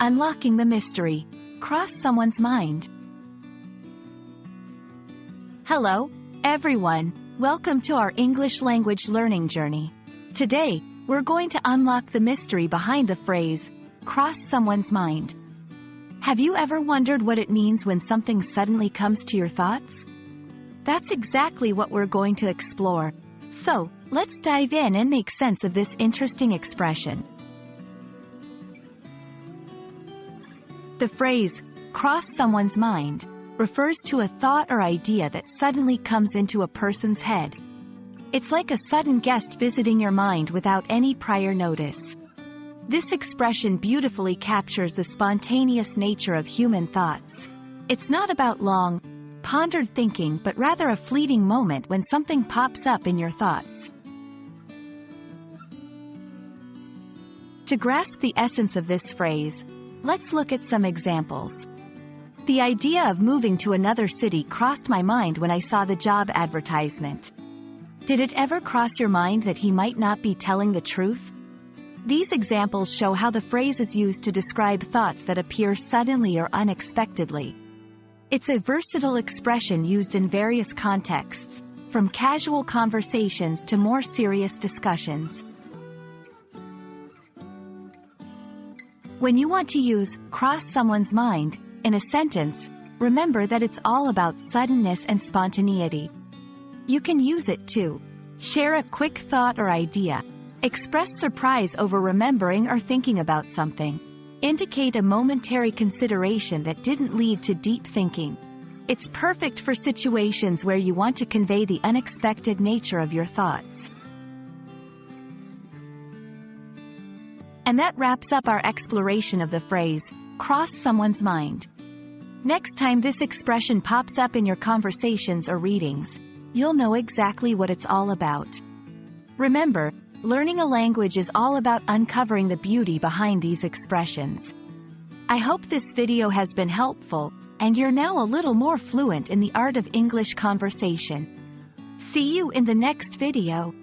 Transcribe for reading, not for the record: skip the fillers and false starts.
Unlocking the mystery. Cross someone's mind. Hello, everyone. Welcome to our English language learning journey. Today, we're going to unlock the mystery behind the phrase, cross someone's mind. Have you ever wondered what it means when something suddenly comes to your thoughts? That's exactly what we're going to explore. So, let's dive in and make sense of this interesting expression. The phrase, cross someone's mind, refers to a thought or idea that suddenly comes into a person's head. It's like a sudden guest visiting your mind without any prior notice. This expression beautifully captures the spontaneous nature of human thoughts. It's not about long, pondered thinking but rather a fleeting moment when something pops up in your thoughts. To grasp the essence of this phrase, let's look at some examples. The idea of moving to another city crossed my mind when I saw the job advertisement. Did it ever cross your mind that he might not be telling the truth? These examples show how the phrase is used to describe thoughts that appear suddenly or unexpectedly. It's a versatile expression used in various contexts, from casual conversations to more serious discussions. When you want to use cross someone's mind in a sentence, remember that it's all about suddenness and spontaneity. You can use it to share a quick thought or idea, express surprise over remembering or thinking about something, indicate a momentary consideration that didn't lead to deep thinking. It's perfect for situations where you want to convey the unexpected nature of your thoughts. And that wraps up our exploration of the phrase, cross someone's mind. Next time this expression pops up in your conversations or readings, you'll know exactly what it's all about. Remember, learning a language is all about uncovering the beauty behind these expressions. I hope this video has been helpful, and you're now a little more fluent in the art of English conversation. See you in the next video.